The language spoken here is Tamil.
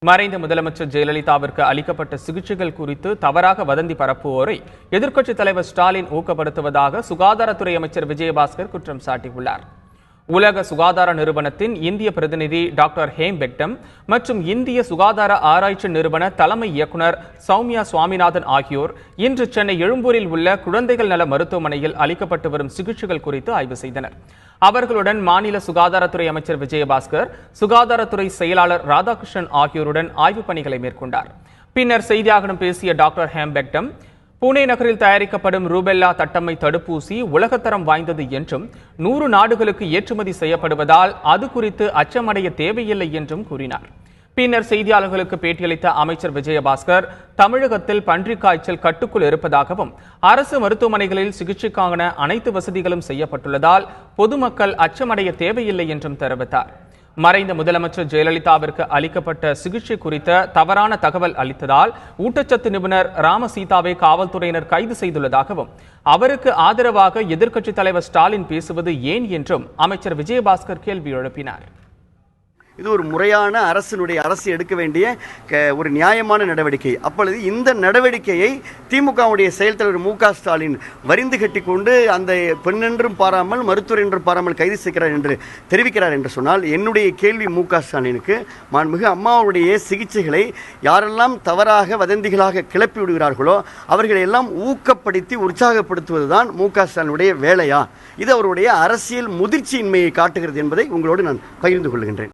மறைந்த முதலமைச்சர் ஜெயலலிதாவிற்கு அளிக்கப்பட்ட சிகிச்சைகள் குறித்து தவறாக வதந்தி பரப்புவோரை எதிர்க்கட்சித் தலைவர் ஸ்டாலின் ஊக்கப்படுத்துவதாக சுகாதாரத்துறை அமைச்சர் விஜயபாஸ்கர் குற்றம் சாட்டியுள்ளார். உலக சுகாதார நிறுவனத்தின் இந்திய பிரதிநிதி டாக்டர் ஹேம் பெக்டம் மற்றும் இந்திய சுகாதார ஆராய்ச்சி நிறுவன தலைமை இயக்குநர் சௌமியா சுவாமிநாதன் ஆகியோர் இன்று சென்னை எழும்பூரில் உள்ள குழந்தைகள் நல மருத்துவமனையில் அளிக்கப்பட்டு வரும் சிகிச்சைகள் குறித்து ஆய்வு செய்தனர். அவர்களுடன் மாநில சுகாதாரத்துறை அமைச்சர் விஜயபாஸ்கர், சுகாதாரத்துறை செயலாளர் ராதாகிருஷ்ணன் ஆகியோருடன் ஆய்வுப் பணிகளை மேற்கொண்டார். பின்னர் செய்தியாளர்களிடம் பேசிய டாக்டர் ஹேம் பெக்டம், புனே நகரில் தயாரிக்கப்படும் ரூபெல்லா தட்டம்மை தடுப்பூசி உலகத்தரம் வாய்ந்தது என்றும் 100 நாடுகளுக்கு ஏற்றுமதி செய்யப்படுவதால் அது குறித்து அச்சமடைய தேவையில்லை என்றும் கூறினார். பின்னர் செய்தியாளர்களுக்கு பேட்டியளித்த அமைச்சர் விஜயபாஸ்கர், தமிழகத்தில் பன்றிக் காய்ச்சல் கட்டுக்குள் இருப்பதாகவும் அரசு மருத்துவமனைகளில் சிகிச்சைக்கான அனைத்து வசதிகளும் செய்யப்பட்டுள்ளதால் பொதுமக்கள் அச்சமடைய தேவையில்லை என்றும் தெரிவித்தார். மறைந்த முதலமைச்சர் ஜெயலலிதாவிற்கு அளிக்கப்பட்ட சிகிச்சை குறித்த தவறான தகவல் அளித்ததால் ஊட்டச்சத்து நிபுணர் ராமசீதாவை காவல்துறையினர் கைது செய்துள்ளதாகவும் அவருக்கு ஆதரவாக எதிர்க்கட்சித் தலைவர் ஸ்டாலின் பேசுவது ஏன் என்றும் அமைச்சர் விஜயபாஸ்கர் கேள்வி எழுப்பினார். இது ஒரு முறையான அரசு எடுக்க வேண்டிய ஒரு நியாயமான நடவடிக்கை. அப்பொழுது இந்த நடவடிக்கையை திமுகவுடைய செயல் தலைவர் மு.க. ஸ்டாலின் வரிந்து கட்டி கொண்டு அந்த பெண்ணென்றும் பாராமல் மருத்துவர் என்றும் பாராமல் கைது செய்கிறார் என்று தெரிவிக்கிறார் என்று சொன்னால், என்னுடைய கேள்வி மு.க. ஸ்டாலினுக்கு, மாண்புமிகு அம்மாவுடைய சிகிச்சைகளை யாரெல்லாம் தவறாக வதந்திகளாக கிளப்பி விடுகிறார்களோ அவர்களை எல்லாம் ஊக்கப்படுத்தி உற்சாகப்படுத்துவதுதான் மு.க. ஸ்டாலினுடைய வேலையா? இது அவருடைய அரசியல் முதிர்ச்சியின்மையை காட்டுகிறது என்பதை உங்களோடு நான் பகிர்ந்து கொள்கின்றேன்.